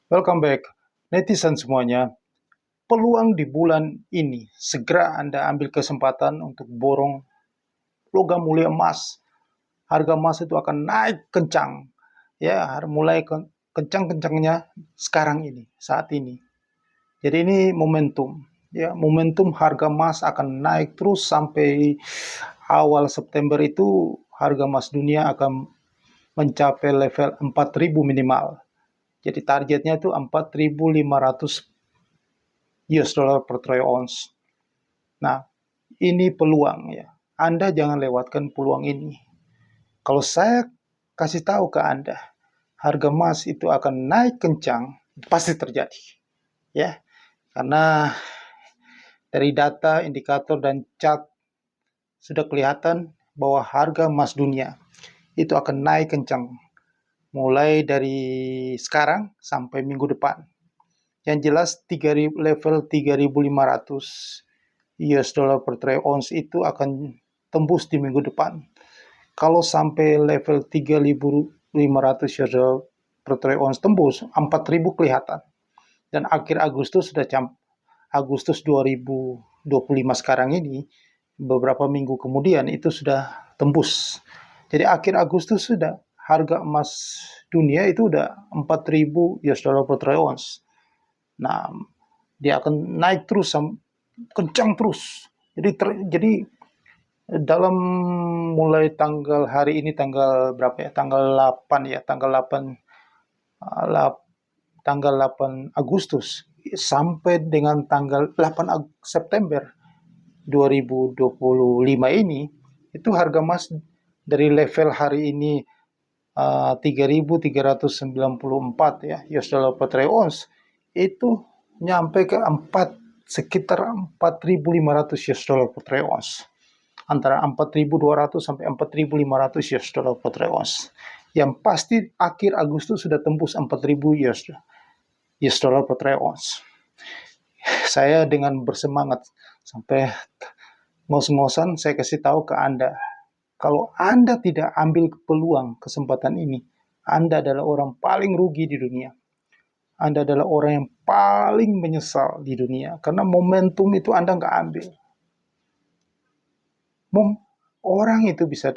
Welcome back, netizen semuanya. Peluang di bulan ini, segera Anda ambil kesempatan untuk borong logam mulia emas. Harga emas itu akan naik kencang. Ya, mulai kencang-kencangnya sekarang ini, saat ini. Jadi ini momentum. Ya, momentum harga emas akan naik terus sampai awal September itu harga emas dunia akan mencapai level 4.000 minimal. Jadi targetnya itu 4.500 US dollar per troy ounce. Nah, ini peluang ya. Anda jangan lewatkan peluang ini. Kalau saya kasih tahu ke Anda, harga emas itu akan naik kencang, pasti terjadi. Ya, karena dari data, indikator, dan chart sudah kelihatan bahwa harga emas dunia itu akan naik kencang mulai dari sekarang sampai minggu depan. Yang jelas level 3.500 US dollar per troy ounce itu akan tembus di minggu depan. Kalau sampai level 3.500 US dollar per troy ounce tembus, 4.000 kelihatan. Dan akhir Agustus sudah Agustus 2025 sekarang ini, beberapa minggu kemudian itu sudah tembus. Jadi akhir Agustus sudah harga emas dunia itu udah 4.000 US dollar per troy ounce. Nah, dia akan naik terus, kencang terus. Jadi dalam mulai tanggal hari ini tanggal berapa ya? Tanggal 8 ya, tanggal 8 Agustus sampai dengan tanggal 8 September 2025 ini itu harga emas dari level hari ini 3.394 ya US dollar per troy ounce itu nyampe ke sekitar 4.500 US dollar per troy ounce. Antara 4.200 sampai 4.500 US dollar per troy ounce. Yang pasti akhir Agustus sudah tembus 4.000 US dollar per troy ounce. Saya dengan bersemangat sampai ngos-ngosan saya kasih tahu ke Anda, kalau Anda tidak ambil peluang kesempatan ini, Anda adalah orang paling rugi di dunia. Anda adalah orang yang paling menyesal di dunia. Karena momentum itu Anda nggak ambil. Orang itu bisa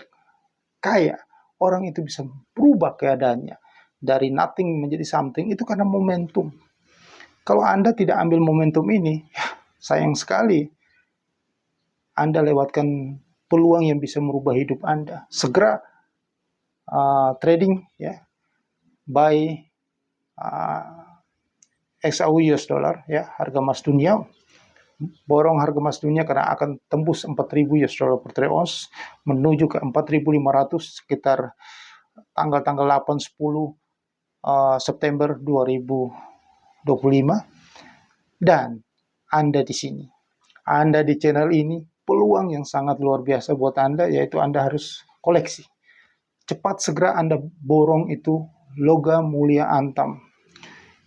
kaya. Orang itu bisa berubah keadaannya. Dari nothing menjadi something, itu karena momentum. Kalau Anda tidak ambil momentum ini, ya, sayang sekali. Anda lewatkan peluang yang bisa merubah hidup Anda. Segera trading, ya, buy XAU US dollar, ya, harga emas dunia, borong harga emas dunia karena akan tembus 4.000 US dollar per troy ounce menuju ke 4.500 sekitar tanggal-tanggal 8-10 September 2025. Dan Anda di sini, Anda di channel ini, peluang yang sangat luar biasa buat Anda, yaitu Anda harus koleksi. Cepat segera Anda borong itu logam mulia antam.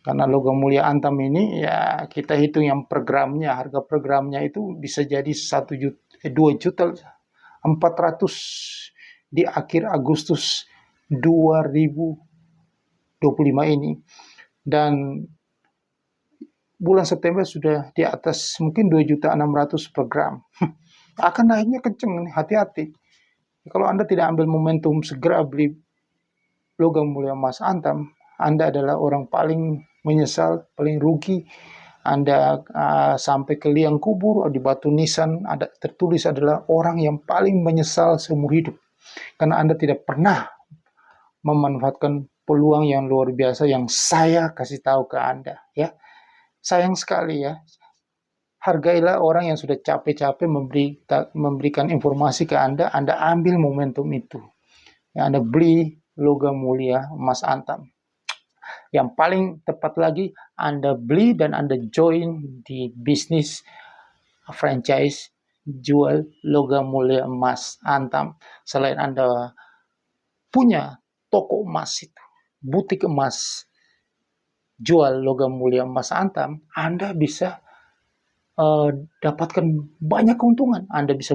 Karena logam mulia antam ini ya kita hitung yang per gramnya, harga per gramnya itu bisa jadi 2.400.000 di akhir Agustus 2025 ini. Dan bulan September sudah di atas mungkin 2.600.000 per gram. Akan naiknya kenceng, hati-hati. Kalau Anda tidak ambil momentum segera beli logam mulia emas antam, Anda adalah orang paling menyesal, paling rugi. Anda sampai ke liang kubur, di batu nisan ada tertulis adalah orang yang paling menyesal seumur hidup. Karena Anda tidak pernah memanfaatkan peluang yang luar biasa yang saya kasih tahu ke Anda. Ya, sayang sekali ya. Hargailah orang yang sudah capek-capek memberikan informasi ke Anda ambil momentum itu. Ya, Anda beli logam mulia emas antam. Yang paling tepat lagi, Anda beli dan Anda join di bisnis franchise jual logam mulia emas antam. Selain Anda punya toko emas itu, butik emas, jual logam mulia emas antam, Anda bisa dapatkan banyak keuntungan. Anda bisa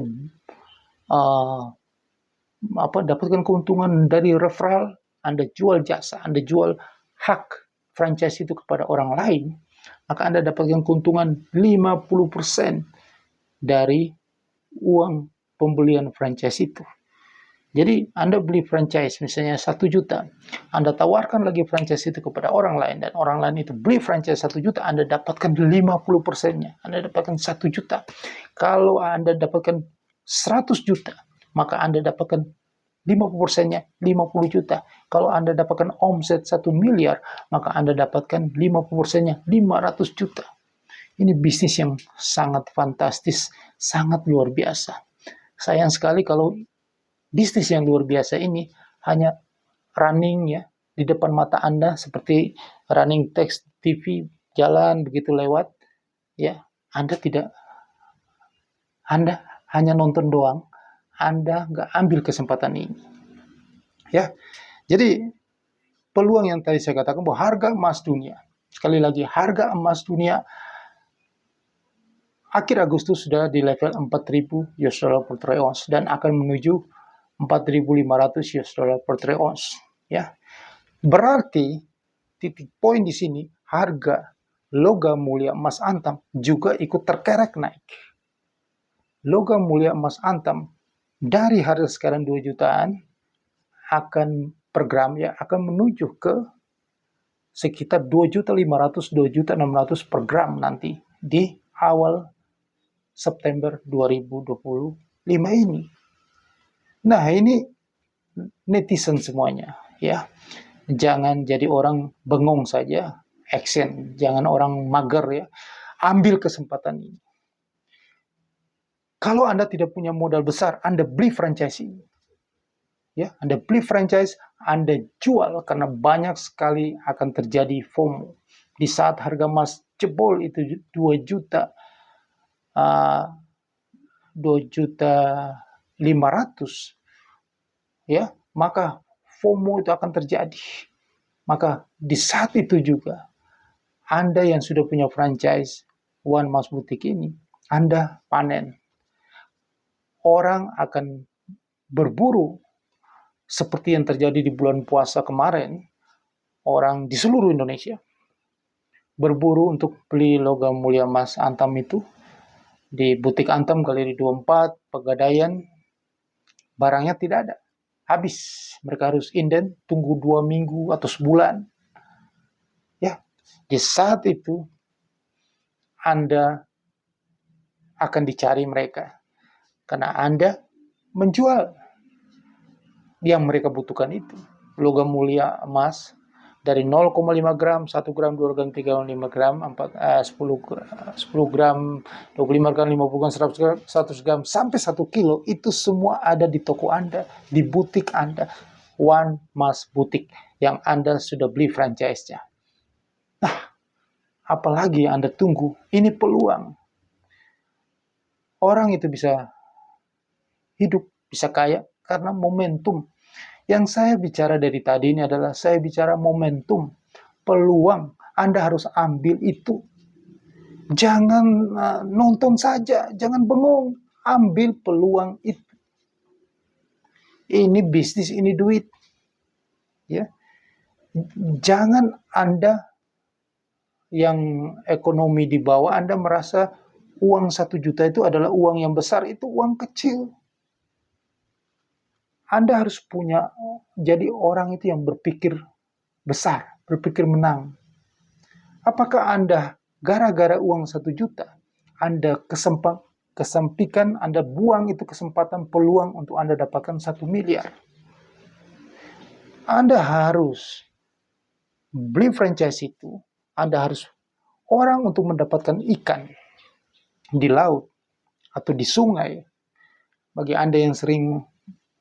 dapatkan keuntungan dari referral, Anda jual jasa, Anda jual hak franchise itu kepada orang lain, maka Anda dapatkan keuntungan 50% dari uang pembelian franchise itu. Jadi Anda beli franchise misalnya 1 juta, Anda tawarkan lagi franchise itu kepada orang lain, dan orang lain itu beli franchise 1 juta, Anda dapatkan 50%-nya, Anda dapatkan 1 juta. Kalau Anda dapatkan 100 juta, maka Anda dapatkan 50%-nya 50 juta. Kalau Anda dapatkan omset 1 miliar, maka Anda dapatkan 50%-nya 500 juta. Ini bisnis yang sangat fantastis, sangat luar biasa. Sayang sekali kalau bisnis yang luar biasa ini hanya running ya di depan mata Anda, seperti running text TV jalan begitu lewat ya. Anda hanya nonton doang, Anda nggak ambil kesempatan ini ya. Jadi peluang yang tadi saya katakan bahwa harga emas dunia, sekali lagi harga emas dunia akhir Agustus sudah di level 4.000 US dollar per troy ounce dan akan menuju 4.500 US dollar per troy ounce ya. Berarti titik poin di sini harga logam mulia emas antam juga ikut terkerek naik. Logam mulia emas antam dari harga sekarang 2 jutaan akan per gram ya akan menuju ke sekitar 2.500 2.600 per gram nanti di awal September 2025 ini. Nah, ini netizen semuanya ya. Jangan jadi orang bengong saja, action, jangan orang mager ya. Ambil kesempatan ini. Kalau Anda tidak punya modal besar, Anda beli franchise ini. Ya, Anda beli franchise, Anda jual karena banyak sekali akan terjadi FOMO. Di saat harga emas jebol itu 2 juta 2.500.000 ya, maka FOMO itu akan terjadi. Maka di saat itu juga Anda yang sudah punya franchise One Mas Boutique ini, Anda panen. Orang akan berburu seperti yang terjadi di bulan puasa kemarin. Orang di seluruh Indonesia berburu untuk beli logam mulia emas antam itu di butik Antam Galeri 24 Pegadaian. Barangnya tidak ada, habis. Mereka harus inden, tunggu 2 minggu atau sebulan ya. Di saat itu Anda akan dicari mereka karena Anda menjual yang mereka butuhkan itu, logam mulia emas dari 0,5 gram, 1 gram, 2 gram, 3 gram, 5 gram, 10 gram, 25 gram, 50 gram, 100 gram, sampai 1 kilo, itu semua ada di toko Anda, di butik Anda, One Mas Boutique, yang Anda sudah beli franchise-nya. Nah, apalagi yang Anda tunggu? Ini peluang. Orang itu bisa hidup, bisa kaya, karena momentum. Yang saya bicara dari tadi ini adalah saya bicara momentum, peluang. Anda harus ambil itu. Jangan nonton saja, jangan bengong. Ambil peluang itu. Ini bisnis, ini duit. Ya. Jangan Anda yang ekonomi di bawah, Anda merasa uang 1 juta itu adalah uang yang besar, itu uang kecil. Anda harus punya, jadi orang itu yang berpikir besar, berpikir menang. Apakah Anda gara-gara uang 1 juta, Anda kesempikan, Anda buang itu kesempatan, peluang untuk Anda dapatkan 1 miliar. Anda harus beli franchise itu, Anda harus orang untuk mendapatkan ikan di laut atau di sungai. Bagi Anda yang sering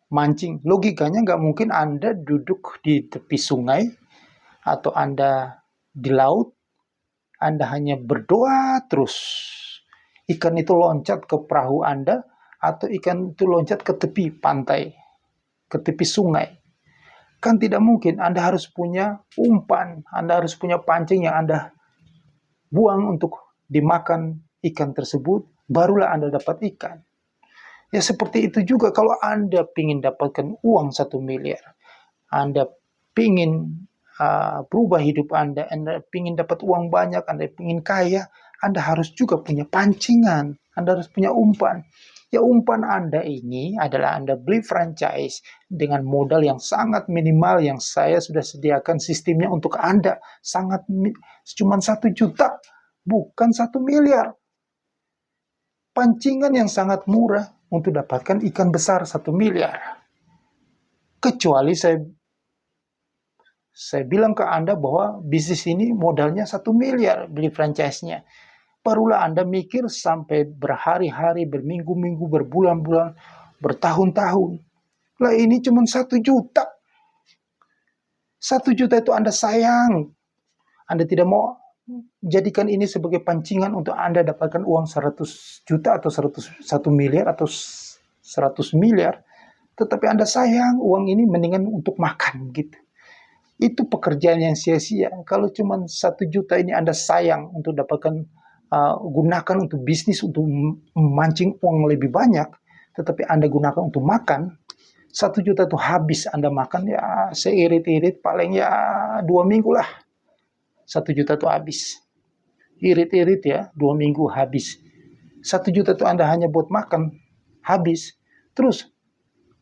mancing, logikanya nggak mungkin Anda duduk di tepi sungai atau Anda di laut, Anda hanya berdoa terus. Ikan itu loncat ke perahu Anda atau ikan itu loncat ke tepi pantai, ke tepi sungai. Kan tidak mungkin. Anda harus punya umpan, Anda harus punya pancing yang Anda buang untuk dimakan ikan tersebut, barulah Anda dapat ikan. Ya seperti itu juga kalau Anda ingin dapatkan uang 1 miliar. Anda ingin berubah hidup Anda ingin dapat uang banyak, Anda ingin kaya, Anda harus juga punya pancingan, Anda harus punya umpan. Ya, umpan Anda ini adalah Anda beli franchise dengan modal yang sangat minimal yang saya sudah sediakan sistemnya untuk Anda. Cuma 1 juta, bukan 1 miliar. Pancingan yang sangat murah untuk dapatkan ikan besar 1 miliar. Kecuali saya bilang ke Anda bahwa bisnis ini modalnya 1 miliar beli franchise-nya. Barulah Anda mikir sampai berhari-hari, berminggu-minggu, berbulan-bulan, bertahun-tahun. Lah ini cuma 1 juta. 1 juta itu Anda sayang. Anda tidak mau jadikan ini sebagai pancingan untuk Anda dapatkan uang 100 juta atau 1 miliar atau 100 miliar. Tetapi Anda sayang uang ini mendingan untuk makan gitu. Itu pekerjaan yang sia-sia. Kalau cuma 1 juta ini Anda sayang untuk dapatkan, gunakan untuk bisnis, untuk memancing uang lebih banyak, tetapi Anda gunakan untuk makan, 1 juta itu habis Anda makan, ya seirit-irit paling ya 2 minggu lah. 1 juta itu habis. Irit-irit ya, 2 minggu habis. 1 juta itu Anda hanya buat makan, habis. Terus,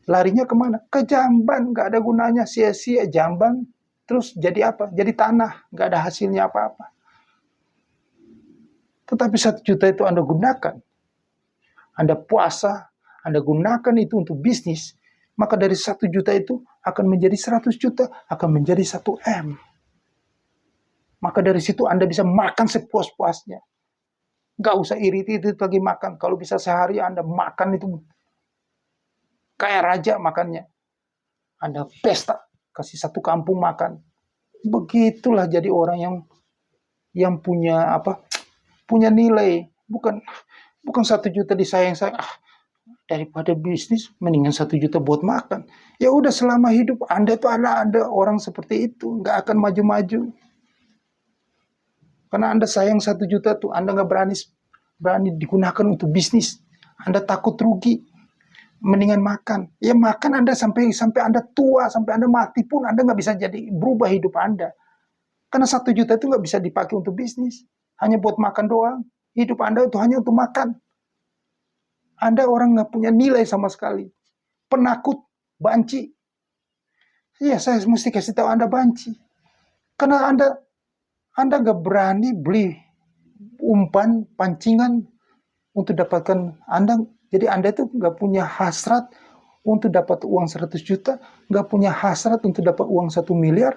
larinya kemana? Ke jamban, nggak ada gunanya, sia-sia jamban. Terus jadi apa? Jadi tanah, nggak ada hasilnya apa-apa. Tetapi 1 juta itu Anda gunakan, Anda puasa, Anda gunakan itu untuk bisnis, maka dari 1 juta itu akan menjadi 100 juta, akan menjadi 1 M. Maka dari situ Anda bisa makan sepuas-puasnya. Nggak usah irit-irit lagi makan. Kalau bisa sehari Anda makan itu kayak raja makannya. Anda pesta, kasih 1 kampung makan. Begitulah jadi orang yang punya punya nilai, bukan 1 juta disayang-sayang. Daripada bisnis, mendingan 1 juta buat makan. Ya udah, selama hidup Anda tuh ada orang seperti itu, nggak akan maju-maju. Karena Anda sayang 1 juta tuh, Anda nggak berani digunakan untuk bisnis. Anda takut rugi, mendingan makan. Ya makan Anda sampai Anda tua, sampai Anda mati pun Anda nggak bisa berubah hidup Anda. Karena 1 juta itu nggak bisa dipakai untuk bisnis. Hanya buat makan doang. Hidup Anda itu hanya untuk makan. Anda orang nggak punya nilai sama sekali. Penakut, banci. Iya, saya mesti kasih tahu Anda banci. Karena Anda nggak berani beli umpan, pancingan untuk dapatkan Anda. Jadi Anda itu nggak punya hasrat untuk dapat uang 100 juta, nggak punya hasrat untuk dapat uang 1 miliar.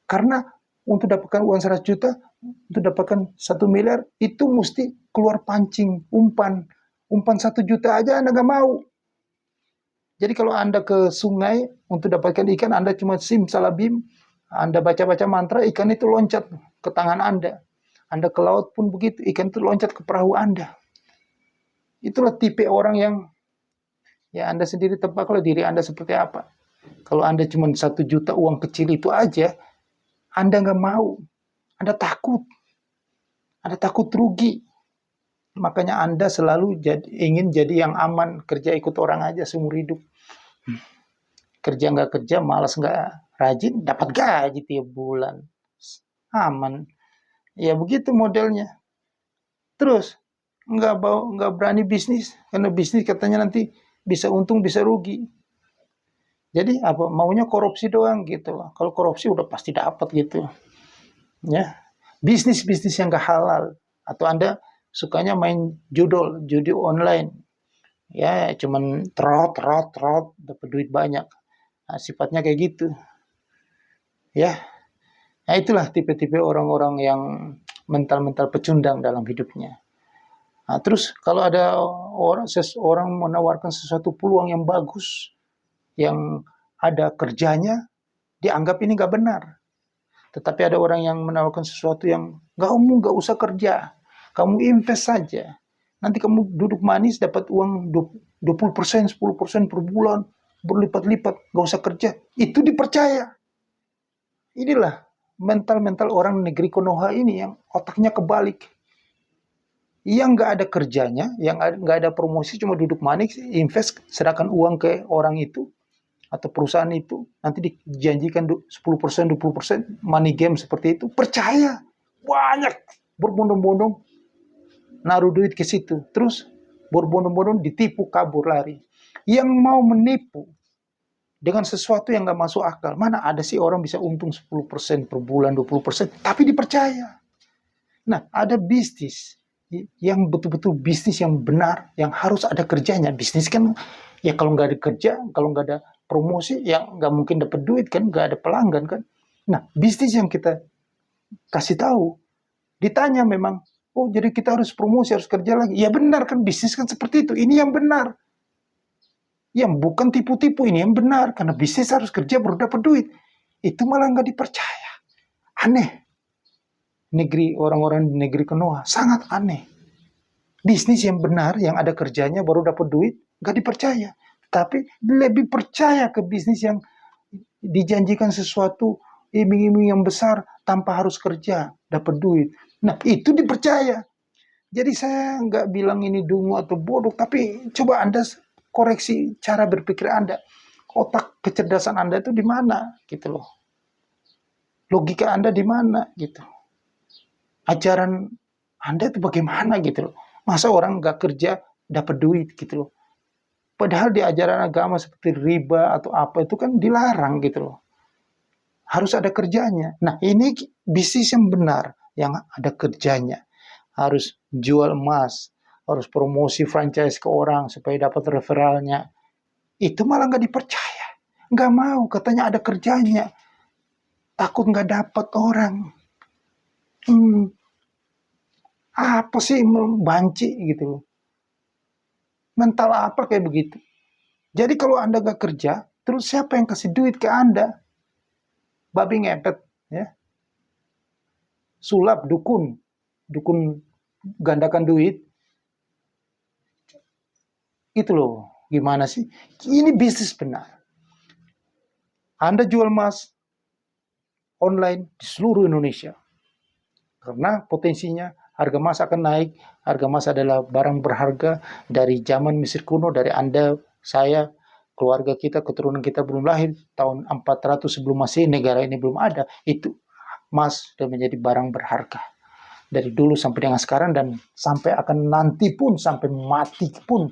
Karena untuk dapatkan uang 100 juta, untuk dapatkan 1 miliar, itu mesti keluar pancing, umpan. Umpan 1 juta aja Anda nggak mau. Jadi kalau Anda ke sungai untuk dapatkan ikan, Anda cuma simsalabim, Anda baca-baca mantra, ikan itu loncat ke tangan Anda. Anda ke laut pun begitu, ikan itu loncat ke perahu Anda. Itulah tipe orang yang, ya Anda sendiri tebak kalau diri Anda seperti apa. Kalau Anda cuma 1 juta uang kecil itu aja, Anda nggak mau, Anda takut rugi. Makanya Anda selalu ingin jadi yang aman, kerja ikut orang aja seumur hidup. Kerja nggak kerja, malas nggak rajin, dapat gaji tiap bulan. Aman. Ya begitu modelnya. Terus, nggak berani bisnis, karena bisnis katanya nanti bisa untung, bisa rugi. Jadi maunya korupsi doang gitu. Kalau korupsi udah pasti dapat gitu. Ya, bisnis yang gak halal, atau Anda sukanya main judi online. Ya, cuman trot dapat duit banyak. Nah, sifatnya kayak gitu. Ya. Nah, itulah tipe-tipe orang-orang yang mental pecundang dalam hidupnya. Nah, terus kalau ada seseorang menawarkan sesuatu peluang yang bagus, yang ada kerjanya, dianggap ini nggak benar. Tetapi ada orang yang menawarkan sesuatu yang nggak usah kerja, kamu invest saja. Nanti kamu duduk manis dapat uang 20%, 10% per bulan, berlipat-lipat, nggak usah kerja. Itu dipercaya. Inilah mental orang negeri Konoha ini yang otaknya kebalik. Yang nggak ada kerjanya, yang nggak ada promosi, cuma duduk manis, invest, serahkan uang ke orang itu. atau perusahaan itu nanti dijanjikan 10%, 20% money game seperti itu, percaya. Banyak berbondong-bondong naruh duit ke situ. Terus berbondong-bondong ditipu, kabur, lari. Yang mau menipu dengan sesuatu yang nggak masuk akal. Mana ada sih orang bisa untung 10% per bulan, 20%, tapi dipercaya. Nah, ada bisnis yang betul-betul bisnis yang benar, yang harus ada kerjanya. Bisnis kan, ya kalau nggak ada kerja, kalau nggak ada promosi, ya nggak mungkin dapat duit kan, nggak ada pelanggan kan. Nah, bisnis yang kita kasih tahu, ditanya memang, oh jadi kita harus promosi, harus kerja lagi. Ya benar kan, bisnis kan seperti itu. Ini yang benar. Yang bukan tipu-tipu, ini yang benar. Karena bisnis harus kerja baru dapat duit. Itu malah nggak dipercaya. Aneh. Orang-orang di negeri Konoha sangat aneh. Bisnis yang benar, yang ada kerjanya baru dapat duit, nggak dipercaya. Tapi lebih percaya ke bisnis yang dijanjikan sesuatu, iming-iming yang besar tanpa harus kerja, dapat duit. Nah, itu dipercaya. Jadi saya nggak bilang ini dungu atau bodoh, tapi coba Anda koreksi cara berpikir Anda. Otak kecerdasan Anda itu di mana, gitu loh. Logika Anda di mana, gitu. Ajaran Anda itu bagaimana, gitu loh. Masa orang nggak kerja dapat duit, gitu loh. Padahal di ajaran agama seperti riba atau apa itu kan dilarang, gitu loh. Harus ada kerjanya. Nah, ini bisnis yang benar, yang ada kerjanya. Harus jual emas, harus promosi franchise ke orang supaya dapat referralnya. Itu malah nggak dipercaya. Nggak mau, katanya ada kerjanya. Takut nggak dapat orang. Apa sih banci gitu loh. Mental apa kayak begitu. Jadi kalau Anda nggak kerja, terus siapa yang kasih duit ke Anda? Babi ngepet, ya. Sulap, dukun gandakan duit. Itu loh, gimana sih? Ini bisnis benar. Anda jual emas online di seluruh Indonesia. Karena potensinya harga emas akan naik. Harga emas adalah barang berharga dari zaman Mesir kuno, dari Anda, saya, keluarga kita, keturunan kita belum lahir. Tahun 400 sebelum Masehi, negara ini belum ada. Itu emas sudah menjadi barang berharga. Dari dulu sampai dengan sekarang dan sampai akan nanti pun, sampai mati pun,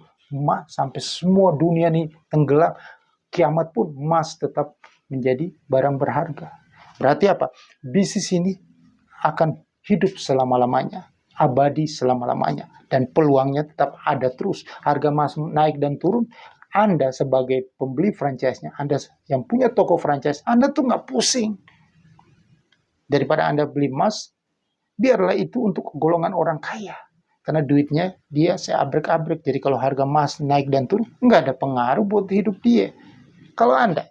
sampai semua dunia ini tenggelam, kiamat pun emas tetap menjadi barang berharga. Berarti apa? Bisnis ini akan hidup selama-lamanya, abadi selama-lamanya, dan peluangnya tetap ada terus. Harga emas naik dan turun, Anda sebagai pembeli franchise-nya, Anda yang punya toko franchise, Anda tuh nggak pusing. Daripada Anda beli emas, biarlah itu untuk golongan orang kaya. Karena duitnya dia seabrek-abrek. Jadi kalau harga emas naik dan turun, nggak ada pengaruh buat hidup dia. Kalau Anda,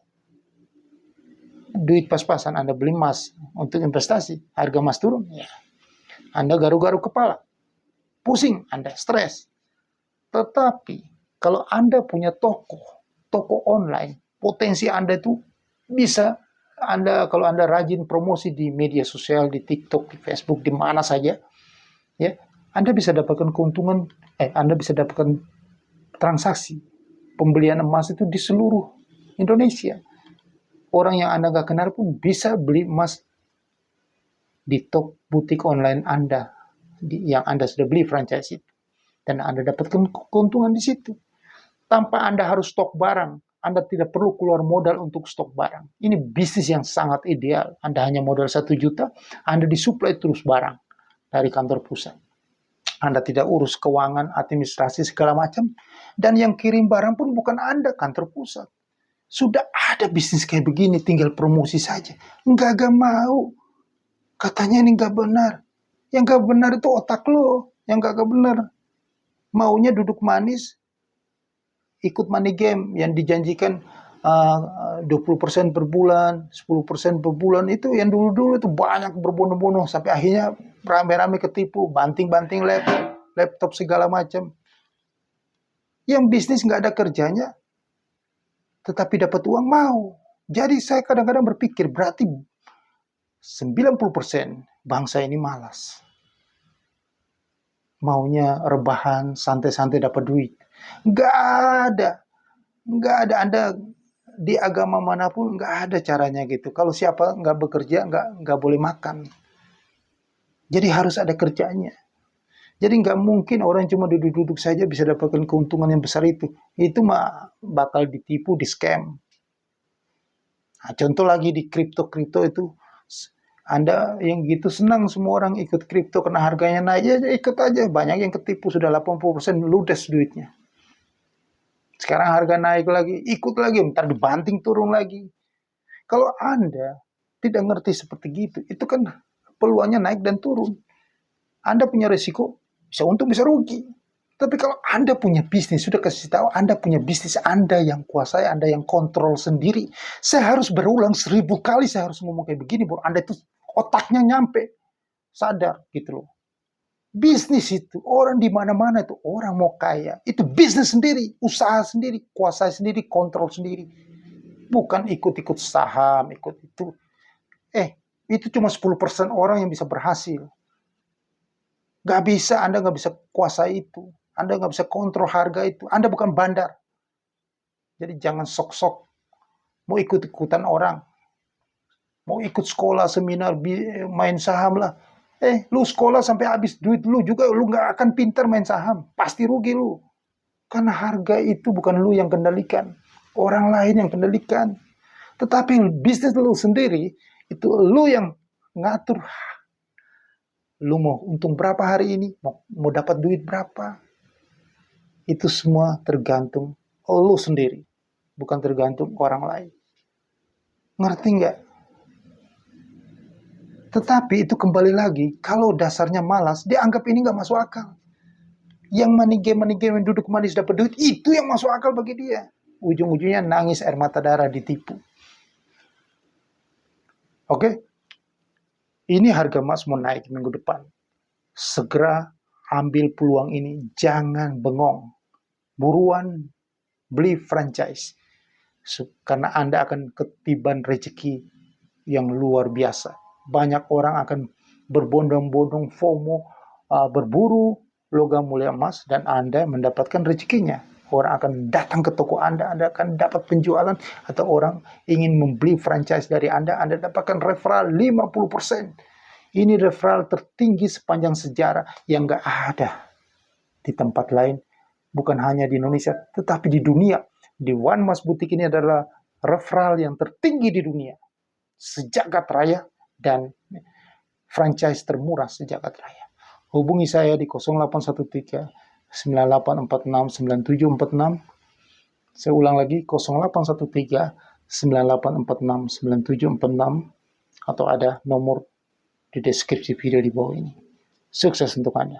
duit pas-pasan Anda beli emas untuk investasi, harga emas turun, ya Anda garu-garu kepala. Pusing, Anda stres. Tetapi kalau Anda punya toko online, potensi Anda itu bisa kalau Anda rajin promosi di media sosial, di TikTok, di Facebook, di mana saja, ya, Anda bisa dapatkan keuntungan, Anda bisa dapatkan transaksi pembelian emas itu di seluruh Indonesia. Orang yang Anda nggak kenal pun bisa beli emas di butik online Anda, yang Anda sudah beli franchise itu. Dan Anda dapatkan keuntungan di situ. Tanpa Anda harus stok barang, Anda tidak perlu keluar modal untuk stok barang. Ini bisnis yang sangat ideal. Anda hanya modal 1 juta, Anda disuplai terus barang dari kantor pusat. Anda tidak urus keuangan, administrasi, segala macam. Dan yang kirim barang pun bukan Anda, kantor pusat. Sudah ada bisnis kayak begini, tinggal promosi saja. Enggak mau. Katanya ini enggak benar. Yang enggak benar itu otak lo. Yang enggak benar. Maunya duduk manis, ikut money game yang dijanjikan 20% per bulan, 10% per bulan. Itu yang dulu-dulu itu banyak berbondong-bondong sampai akhirnya rame-rame ketipu, banting-banting laptop segala macam. Yang bisnis nggak ada kerjanya, tetapi dapat uang mau. Jadi saya kadang-kadang berpikir berarti 90% bangsa ini malas. Maunya rebahan, santai-santai dapat duit. Nggak ada. Anda di agama manapun nggak ada caranya gitu. Kalau siapa nggak bekerja nggak boleh makan. Jadi harus ada kerjanya. Jadi nggak mungkin orang cuma duduk-duduk saja bisa dapatkan keuntungan yang besar itu. Itu mah bakal ditipu, di scam. Nah, contoh lagi di kripto itu, Anda yang gitu senang semua orang ikut kripto karena harganya naik, ya ikut aja. Banyak yang ketipu, sudah 80% ludes duitnya. Sekarang harga naik lagi, ikut lagi, ntar dibanting turun lagi. Kalau Anda tidak ngerti seperti gitu, itu kan peluangnya naik dan turun. Anda punya resiko, bisa untung, bisa rugi. Tapi kalau Anda punya bisnis, sudah kasih tahu Anda punya bisnis, Anda yang kuasai, Anda yang kontrol sendiri. Saya harus berulang 1000 kali, saya harus ngomong kayak begini, baru Anda itu otaknya nyampe, sadar gitu loh. Bisnis itu, orang di mana-mana itu, orang mau kaya, itu bisnis sendiri, usaha sendiri, kuasai sendiri, kontrol sendiri. Bukan ikut-ikut saham, ikut itu. Itu cuma 10% orang yang bisa berhasil. Gak bisa, Anda gak bisa kuasai itu. Anda gak bisa kontrol harga itu. Anda bukan bandar. Jadi jangan sok-sok mau ikut-ikutan orang. Mau ikut sekolah, seminar, main saham lah. Lu sekolah sampai habis duit lu juga, lu gak akan pintar main saham. Pasti rugi lu. Karena harga itu bukan lu yang kendalikan. Orang lain yang kendalikan. Tetapi bisnis lu sendiri, itu lu yang ngatur. Lu mau untung berapa hari ini, mau dapat duit berapa. Itu semua tergantung lu sendiri. Bukan tergantung orang lain. Ngerti nggak? Tetapi itu kembali lagi, kalau dasarnya malas, dianggap ini nggak masuk akal. Yang money game yang duduk manis dapat duit, itu yang masuk akal bagi dia. Ujung-ujungnya nangis air mata darah, ditipu. Oke? Ini harga emas mau naik minggu depan. Segera ambil peluang ini, jangan bengong. Buruan beli franchise. Karena Anda akan ketiban rezeki yang luar biasa. Banyak orang akan berbondong-bondong FOMO, berburu logam mulia emas, dan Anda mendapatkan rezekinya. Orang akan datang ke toko Anda akan dapat penjualan, atau orang ingin membeli franchise dari Anda dapatkan referral 50%. Ini referral tertinggi sepanjang sejarah yang nggak ada di tempat lain. Bukan hanya di Indonesia, tetapi di dunia. Di One Mas Boutique ini adalah referral yang tertinggi di dunia. Sejagat raya, dan franchise termurah sejagat raya. Hubungi saya di 0813 9846 9746. Saya ulang lagi, 0813 9846 9746, atau ada nomor di deskripsi video di bawah ini. Sukses untuk Anda.